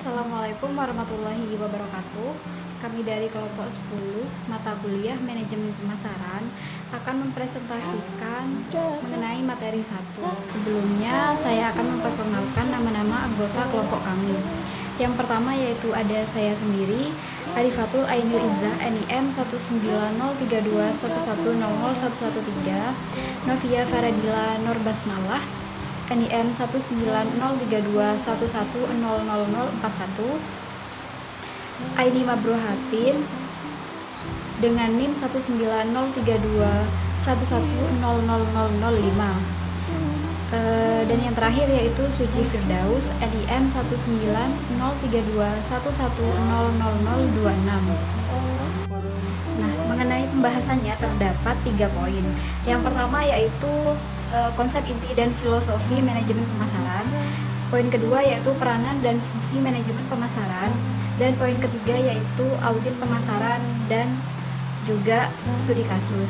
Assalamualaikum warahmatullahi wabarakatuh. Kami dari kelompok 10 mata kuliah manajemen pemasaran akan mempresentasikan mengenai materi 1. Sebelumnya saya akan memperkenalkan nama-nama anggota kelompok kami. Yang pertama yaitu ada saya sendiri, Arifatul Ainur Izzah, NIM 1903211001113, Novia Faradila Nur Basmalah, NIM 1903211000041, Aini Mabruhatin dengan NIM 1903211000005. Dan yang terakhir yaitu Suci Firdaus, NIM 1903211000026. Nah, mengenai pembahasannya terdapat 3 poin. Yang pertama yaitu konsep inti dan filosofi manajemen pemasaran. Poin kedua yaitu peranan dan fungsi manajemen pemasaran. Dan poin ketiga yaitu audit pemasaran dan juga studi kasus.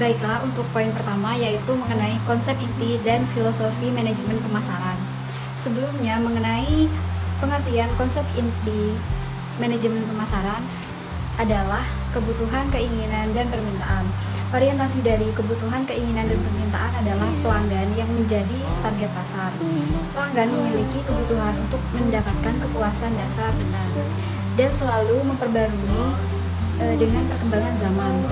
Baiklah, untuk poin pertama yaitu mengenai konsep inti dan filosofi manajemen pemasaran. Sebelumnya, mengenai pengertian konsep inti manajemen pemasaran adalah kebutuhan, keinginan, dan permintaan. Orientasi dari kebutuhan, keinginan, dan permintaan adalah pelanggan yang menjadi target pasar. Pelanggan memiliki kebutuhan untuk mendapatkan kepuasan dasar benar dan selalu memperbarui dengan perkembangan zaman.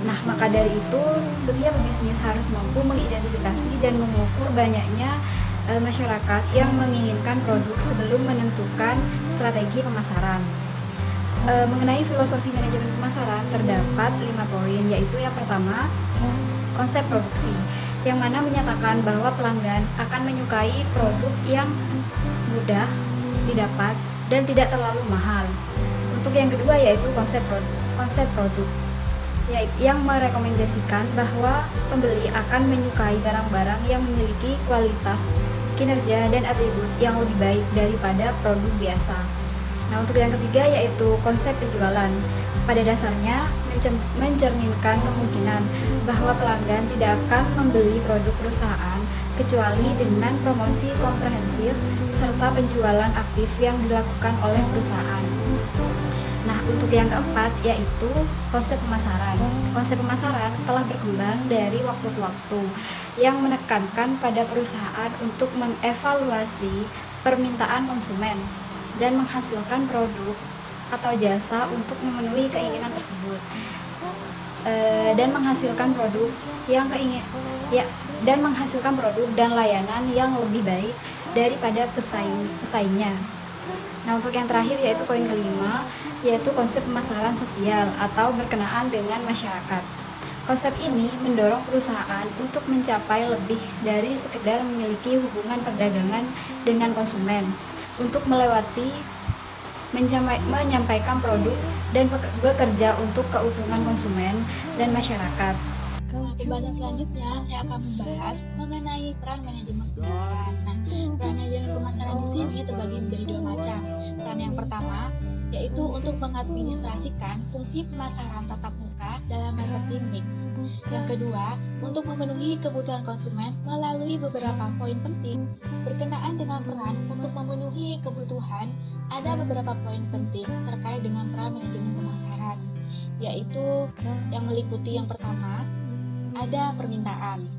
Nah, maka dari itu, setiap bisnis harus mampu mengidentifikasi dan mengukur banyaknya masyarakat yang menginginkan produk sebelum menentukan strategi pemasaran. Mengenai filosofi manajemen pemasaran terdapat 5 poin, yaitu yang pertama, konsep produksi, yang mana menyatakan bahwa pelanggan akan menyukai produk yang mudah didapat dan tidak terlalu mahal. Untuk yang kedua yaitu konsep produk yang merekomendasikan bahwa pembeli akan menyukai barang-barang yang memiliki kualitas, kinerja, dan atribut yang lebih baik daripada produk biasa. Nah, untuk yang ketiga yaitu konsep penjualan. Pada dasarnya mencerminkan kemungkinan bahwa pelanggan tidak akan membeli produk perusahaan kecuali dengan promosi komprehensif serta penjualan aktif yang dilakukan oleh perusahaan. Nah, untuk yang keempat yaitu konsep pemasaran. Konsep pemasaran telah berkembang dari waktu ke waktu yang menekankan pada perusahaan untuk mengevaluasi permintaan konsumen dan menghasilkan produk atau jasa untuk memenuhi keinginan tersebut, dan menghasilkan produk dan layanan yang lebih baik daripada pesaingnya. Nah, untuk yang terakhir yaitu poin kelima, yaitu konsep pemasaran sosial atau berkenaan dengan masyarakat. Konsep ini mendorong perusahaan untuk mencapai lebih dari sekedar memiliki hubungan perdagangan dengan konsumen, untuk menyampaikan produk dan bekerja untuk keuntungan konsumen dan masyarakat. Pembahasan selanjutnya saya akan membahas mengenai peran manajemen pemasaran. Nah, peran manajemen pemasaran di sini terbagi menjadi 2 macam. Peran yang pertama yaitu untuk mengadministrasikan fungsi pemasaran tatap muka dalam marketing mix. Yang kedua, untuk memenuhi kebutuhan konsumen melalui beberapa poin penting. Berkenaan dengan peran untuk memenuhi kebutuhan, ada beberapa poin penting terkait dengan peran manajemen pemasaran, yaitu yang meliputi yang pertama, ada permintaan.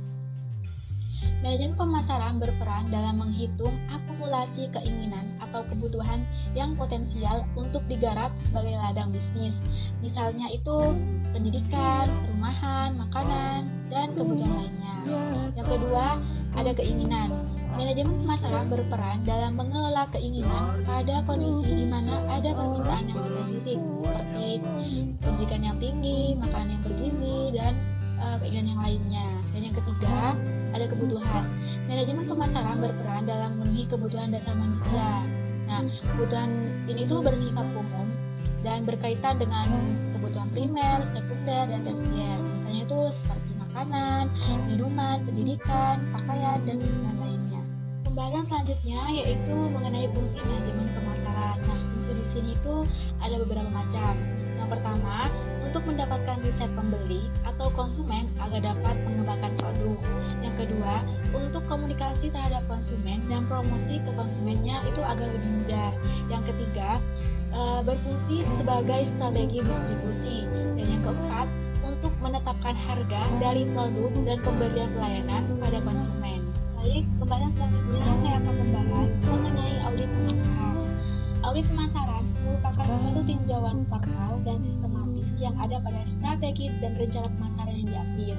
Manajemen pemasaran berperan dalam menghitung akumulasi keinginan atau kebutuhan yang potensial untuk digarap sebagai ladang bisnis. Misalnya itu pendidikan, perumahan, makanan, dan kebutuhan lainnya. Yang kedua, ada keinginan. Manajemen pemasaran berperan dalam mengelola keinginan pada kondisi di mana ada permintaan yang spesifik, seperti pendidikan yang tinggi, makanan yang bergizi, dan keinginan yang lainnya. Dan yang ketiga, ada kebutuhan. Manajemen pemasaran berperan dalam memenuhi kebutuhan dasar manusia. Nah, kebutuhan ini tuh bersifat umum dan berkaitan dengan kebutuhan primer, sekunder, dan tersier. Misalnya itu seperti makanan, minuman, pendidikan, pakaian, dan kebutuhan lainnya. Pembahasan selanjutnya yaitu mengenai fungsi manajemen pemasaran. Nah, fungsi di sini itu ada beberapa macam. Yang pertama, untuk mendapatkan riset pembeli atau konsumen agar dapat mengembangkan produk. Yang kedua, untuk komunikasi terhadap konsumen dan promosi ke konsumennya itu agar lebih mudah. Yang ketiga, berfungsi sebagai strategi distribusi. Dan yang keempat, untuk menetapkan harga dari produk dan pemberian pelayanan pada konsumen. Baik, pembahasan selanjutnya saya akan membahas mengenai audit pemasaran. Audit pemasaran merupakan suatu tinjauan formal dan sistematis yang ada pada strategi dan rencana pemasaran yang diambil.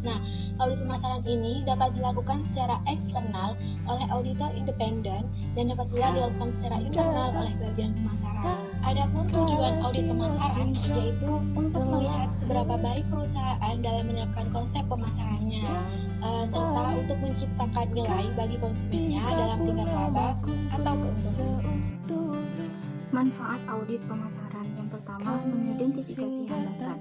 Nah, audit pemasaran ini dapat dilakukan secara eksternal oleh auditor independen dan dapat pula dilakukan secara internal oleh bagian pemasaran. Adapun tujuan audit pemasaran yaitu untuk melihat seberapa baik perusahaan dalam menerapkan konsep pemasarannya, serta untuk menciptakan nilai bagi konsumennya dalam tingkat laba atau keuntungan. Manfaat audit pemasaran: yang pertama, mengidentifikasi hambatan.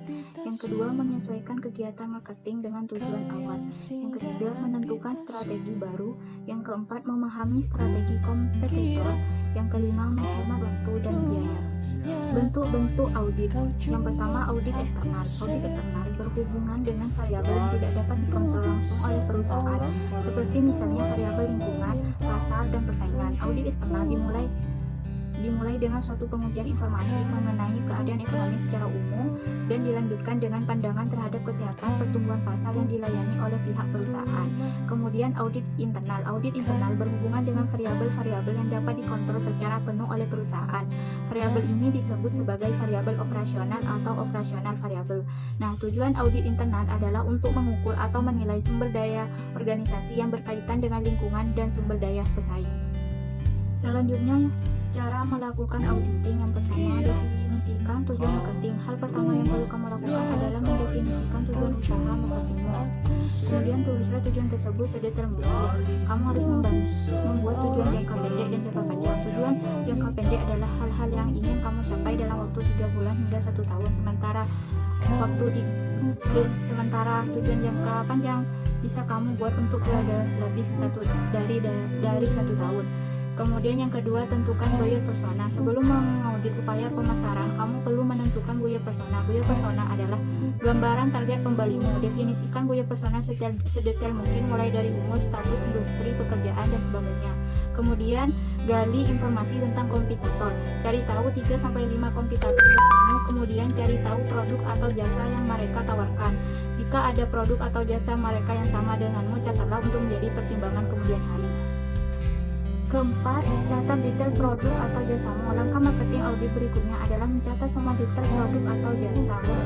Yang kedua, menyesuaikan kegiatan marketing dengan tujuan awal. Yang ketiga, menentukan strategi baru. Yang keempat, memahami strategi kompetitor. Yang kelima, menghemat waktu dan biaya. Bentuk-bentuk audit. Yang pertama, audit eksternal. Audit eksternal berhubungan dengan variabel yang tidak dapat dikontrol langsung oleh perusahaan, seperti misalnya variabel lingkungan, pasar, dan persaingan. Audit eksternal dimulai dengan suatu pengujian informasi mengenai keadaan ekonomi secara umum dan dilanjutkan dengan pandangan terhadap kesehatan pertumbuhan pasar yang dilayani oleh pihak perusahaan. Kemudian audit internal. Audit internal berhubungan dengan variabel-variabel yang dapat dikontrol secara penuh oleh perusahaan. Variabel ini disebut sebagai variabel operasional atau operasional variabel. Nah, tujuan audit internal adalah untuk mengukur atau menilai sumber daya organisasi yang berkaitan dengan lingkungan dan sumber daya pesaing. Selanjutnya, cara melakukan auditing. Yang pertama, definisikan tujuan marketing. Hal pertama yang perlu kamu lakukan adalah mendefinisikan tujuan usaha marketingmu. Kemudian tulislah tujuan tersebut sedetail mungkin. Kamu harus membuat tujuan jangka pendek dan jangka panjang. Tujuan jangka pendek adalah hal-hal yang ingin kamu capai dalam waktu 3 bulan hingga 1 tahun. Sementara tujuan jangka panjang bisa kamu buat untuk lebih dari 1 tahun. Kemudian yang kedua, tentukan buyer persona. Sebelum mengaudit upaya pemasaran, kamu perlu menentukan buyer persona. Buyer persona adalah gambaran target pembelimu. Definisikan buyer persona sedetail mungkin, mulai dari umur, status, industri, pekerjaan, dan sebagainya. Kemudian, gali informasi tentang kompetitor. Cari tahu 3-5 kompetitor besarmu. Kemudian, cari tahu produk atau jasa yang mereka tawarkan. Jika ada produk atau jasa mereka yang sama denganmu, catatlah untuk menjadi pertimbangan kemudian hari. Keempat, catat detail produk atau jasamu. Langkah marketing audit berikutnya adalah mencatat semua detail produk atau jasamu,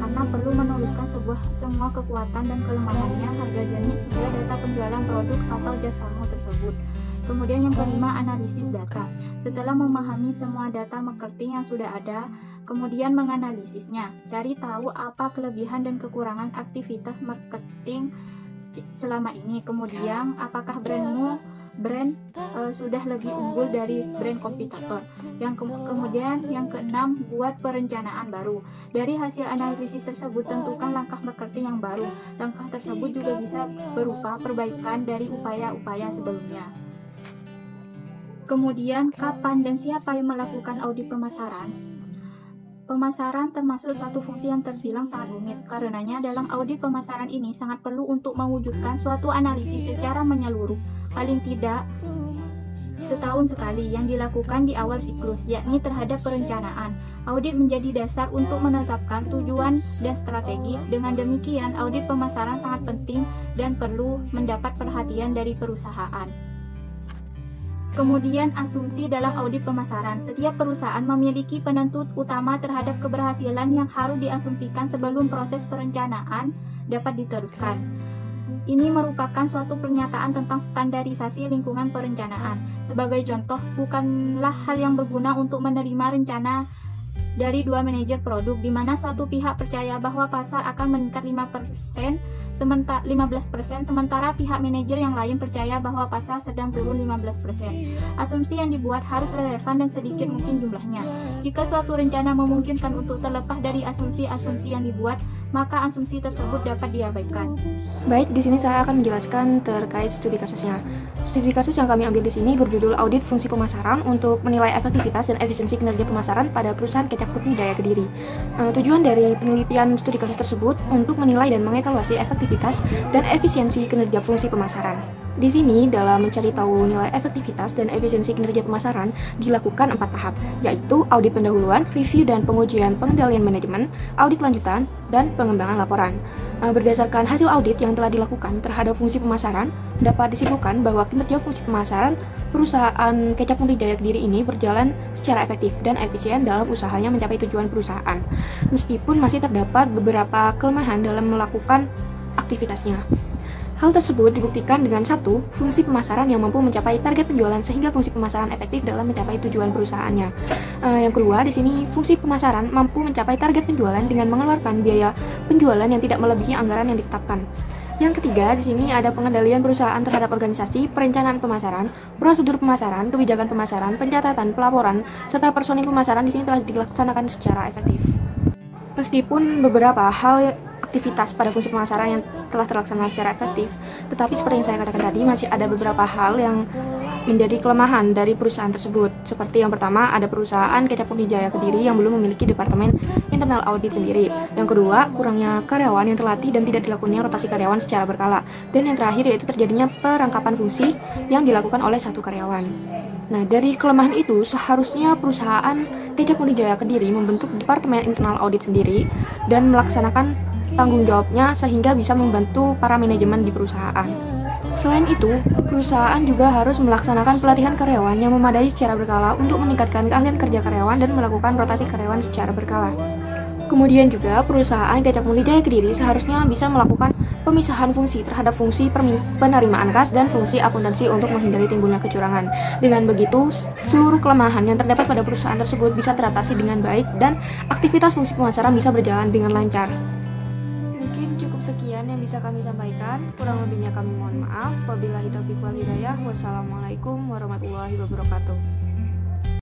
karena perlu menuliskan semua kekuatan dan kelemahannya, harga jenis, hingga data penjualan produk atau jasamu tersebut. Kemudian yang kelima, analisis data. Setelah memahami semua data marketing yang sudah ada, kemudian menganalisisnya. Cari tahu apa kelebihan dan kekurangan aktivitas marketing selama ini. Kemudian, apakah brand sudah lebih unggul dari brand kompetitor. Kemudian yang keenam, buat perencanaan baru. Dari hasil analisis tersebut, tentukan langkah marketing yang baru. Langkah tersebut juga bisa berupa perbaikan dari upaya-upaya sebelumnya. Kemudian, kapan dan siapa yang melakukan audit pemasaran? Pemasaran termasuk suatu fungsi yang terbilang sangat rumit. Karenanya, dalam audit pemasaran ini sangat perlu untuk mewujudkan suatu analisis secara menyeluruh, paling tidak setahun sekali, yang dilakukan di awal siklus, yakni terhadap perencanaan. Audit menjadi dasar untuk menetapkan tujuan dan strategi. Dengan demikian, audit pemasaran sangat penting dan perlu mendapat perhatian dari perusahaan. Kemudian, asumsi dalam audit pemasaran. Setiap perusahaan memiliki penentu utama terhadap keberhasilan yang harus diasumsikan sebelum proses perencanaan dapat diteruskan. Ini merupakan suatu pernyataan tentang standarisasi lingkungan perencanaan. Sebagai contoh, bukanlah hal yang berguna untuk menerima rencana dari dua manajer produk, di mana suatu pihak percaya bahwa pasar akan meningkat 15%, sementara pihak manajer yang lain percaya bahwa pasar sedang turun 15%. Asumsi yang dibuat harus relevan dan sedikit mungkin jumlahnya. Jika suatu rencana memungkinkan untuk terlepas dari asumsi-asumsi yang dibuat, maka asumsi tersebut dapat diabaikan. Baik, di sini saya akan menjelaskan terkait studi kasusnya. Studi kasus yang kami ambil di sini berjudul Audit Fungsi Pemasaran untuk menilai efektivitas dan efisiensi kinerja pemasaran pada perusahaan Kecap Putih Jaya Kediri. Tujuan dari penelitian studi kasus tersebut untuk menilai dan mengevaluasi efektivitas dan efisiensi kinerja fungsi pemasaran. Di sini, dalam mencari tahu nilai efektivitas dan efisiensi kinerja pemasaran dilakukan 4 tahap, yaitu audit pendahuluan, review dan pengujian pengendalian manajemen, audit lanjutan, dan pengembangan laporan. Berdasarkan hasil audit yang telah dilakukan terhadap fungsi pemasaran, dapat disimpulkan bahwa kinerja fungsi pemasaran perusahaan Kecap Putih Jaya Kediri ini berjalan secara efektif dan efisien dalam usahanya mencapai tujuan perusahaan, meskipun masih terdapat beberapa kelemahan dalam melakukan aktivitasnya. Hal tersebut dibuktikan dengan satu, fungsi pemasaran yang mampu mencapai target penjualan sehingga fungsi pemasaran efektif dalam mencapai tujuan perusahaannya. Yang kedua, di sini fungsi pemasaran mampu mencapai target penjualan dengan mengeluarkan biaya penjualan yang tidak melebihi anggaran yang ditetapkan. Yang ketiga, di sini ada pengendalian perusahaan terhadap organisasi, perencanaan pemasaran, prosedur pemasaran, kebijakan pemasaran, pencatatan, pelaporan, serta personil pemasaran di sini telah dilaksanakan secara efektif. Meskipun beberapa hal aktivitas pada fungsi pemasaran yang telah terlaksana secara efektif, tetapi seperti yang saya katakan tadi, masih ada beberapa hal yang menjadi kelemahan dari perusahaan tersebut. Seperti yang pertama, ada perusahaan Kecap Putih Jaya Kediri yang belum memiliki departemen internal audit sendiri. Yang kedua, kurangnya karyawan yang terlatih dan tidak dilakukannya rotasi karyawan secara berkala. Dan yang terakhir yaitu terjadinya perangkapan fungsi yang dilakukan oleh satu karyawan. Nah, dari kelemahan itu, seharusnya perusahaan Kecap Putih Jaya Kediri membentuk departemen internal audit sendiri dan melaksanakan tanggung jawabnya sehingga bisa membantu para manajemen di perusahaan. Selain itu, perusahaan juga harus melaksanakan pelatihan karyawan yang memadai secara berkala untuk meningkatkan keahlian kerja karyawan dan melakukan rotasi karyawan secara berkala. Kemudian juga, perusahaan Kecap Putih Jaya Kediri seharusnya bisa melakukan pemisahan fungsi terhadap fungsi penerimaan kas dan fungsi akuntansi untuk menghindari timbulnya kecurangan. Dengan begitu, seluruh kelemahan yang terdapat pada perusahaan tersebut bisa teratasi dengan baik dan aktivitas fungsi pemasaran bisa berjalan dengan lancar. Mungkin cukup sekian yang bisa kami sampaikan. Kurang lebihnya kami mohon maaf. Wabillahi taufiq wal hidayah. Wassalamualaikum warahmatullahi wabarakatuh.